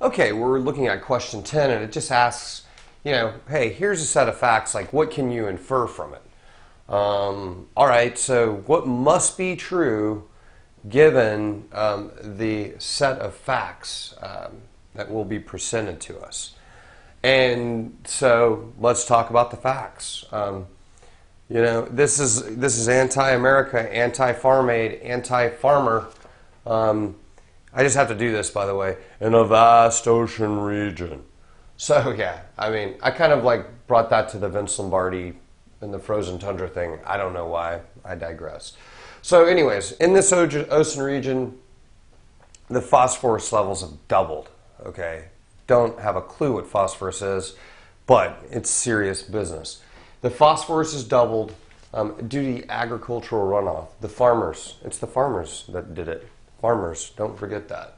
Okay, we're looking at question 10, and it just asks, hey, here's a set of facts, like what can you infer from it? All right, so what must be true given the set of facts that will be presented to us? And so let's talk about the facts. This is anti-America, anti-farm aid, anti-farmer. I just have to do this, by the way, in a vast ocean region. So yeah, I mean, I kind of like brought that to the Vince Lombardi and the frozen tundra thing. I don't know why. I digress. So anyways, in this ocean region, the phosphorus levels have doubled. Okay, don't have a clue what phosphorus is, but it's serious business. The phosphorus is doubled due to the agricultural runoff. The farmers, it's the farmers that did it. Farmers, don't forget that.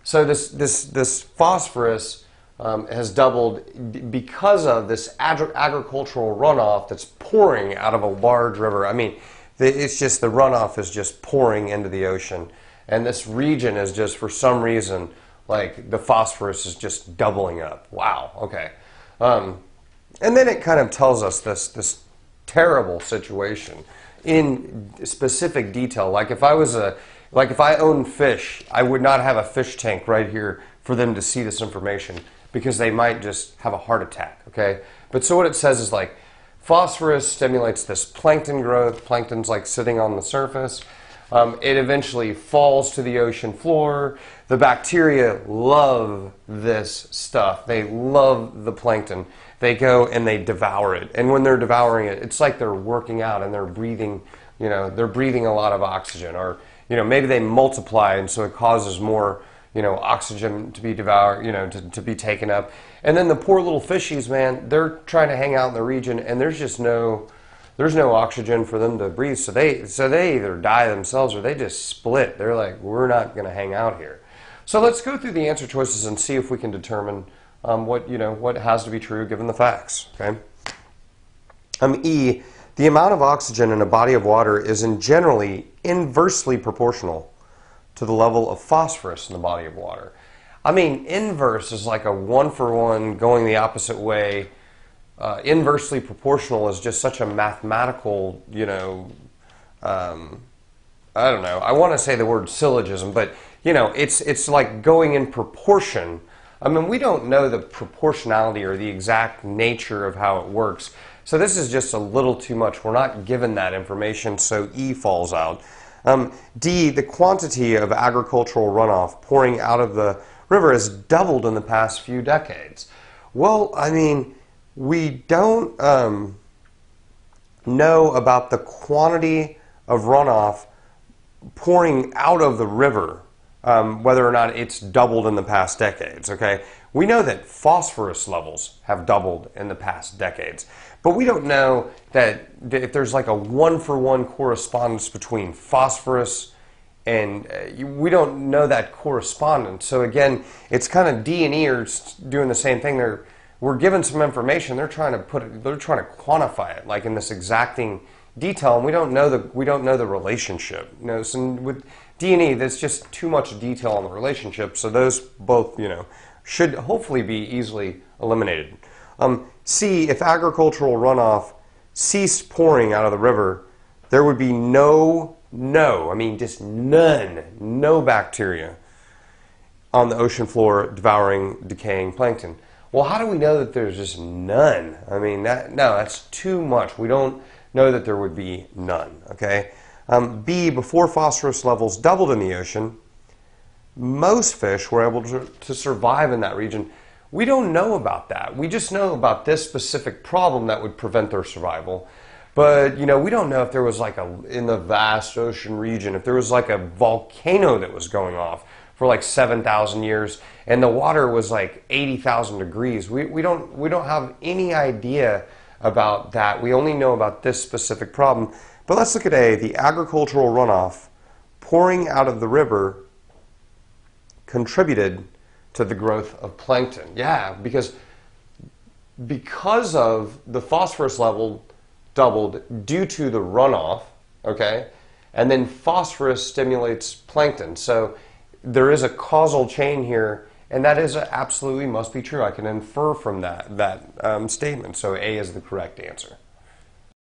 So this phosphorus has doubled because of this agricultural runoff that's pouring out of a large river. I mean, it's just the runoff is just pouring into the ocean, and this region is just, for some reason, like the phosphorus is just doubling up. Wow. Okay. And then it kind of tells us this terrible situation in specific detail. Like if I owned fish, I would not have a fish tank right here for them to see this information because they might just have a heart attack, okay? But so what it says is like phosphorus stimulates this plankton growth. Plankton's like sitting on the surface. It eventually falls to the ocean floor. The bacteria love this stuff. They love the plankton. They go and they devour it. And when they're devouring it, it's like they're working out and they're breathing, they're breathing a lot of oxygen. Or, maybe they multiply and so it causes more, oxygen to be devoured, to be taken up. And then the poor little fishies, man, they're trying to hang out in the region and there's no oxygen for them to breathe. So they either die themselves or they just split. They're like, we're not going to hang out here. So let's go through the answer choices and see if we can determine what has to be true given the facts. Okay. E, the amount of oxygen in a body of water is generally inversely proportional to the level of phosphorus in the body of water. I mean, inverse is like a one-for-one going the opposite way. Inversely proportional is just such a mathematical, I don't know. I want to say the word syllogism, but, it's like going in proportion. I mean, we don't know the proportionality or the exact nature of how it works. So this is just a little too much. We're not given that information, so E falls out. D, the quantity of agricultural runoff pouring out of the river has doubled in the past few decades. Well, I mean, we don't know about the quantity of runoff pouring out of the river, whether or not it's doubled in the past decades, okay? We know that phosphorus levels have doubled in the past decades, but we don't know that if there's like a one-for-one correspondence between phosphorus and we don't know that correspondence. So again, it's kind of D and E are doing the same thing. We're given some information. They're trying to quantify it, like in this exacting detail, and we don't know the relationship. So with D and E, there's just too much detail on the relationship. So those both, should hopefully be easily eliminated. C, if agricultural runoff ceased pouring out of the river, there would be just none, no bacteria on the ocean floor devouring decaying plankton. Well, how do we know that there's just none? I mean, that's too much. We don't know that there would be none, okay? B, before phosphorus levels doubled in the ocean, most fish were able to survive in that region. We don't know about that. We just know about this specific problem that would prevent their survival. But, we don't know if there was in the vast ocean region, if there was like a volcano that was going off for like 7,000 years and the water was like 80,000 degrees. We don't have any idea about that. We only know about this specific problem. But let's look at A, the agricultural runoff pouring out of the river contributed to the growth of plankton. Yeah, because of the phosphorus level doubled due to the runoff, okay? And then phosphorus stimulates plankton. So there is a causal chain here, And that is absolutely must be true. I can infer from that statement. So A is the correct answer.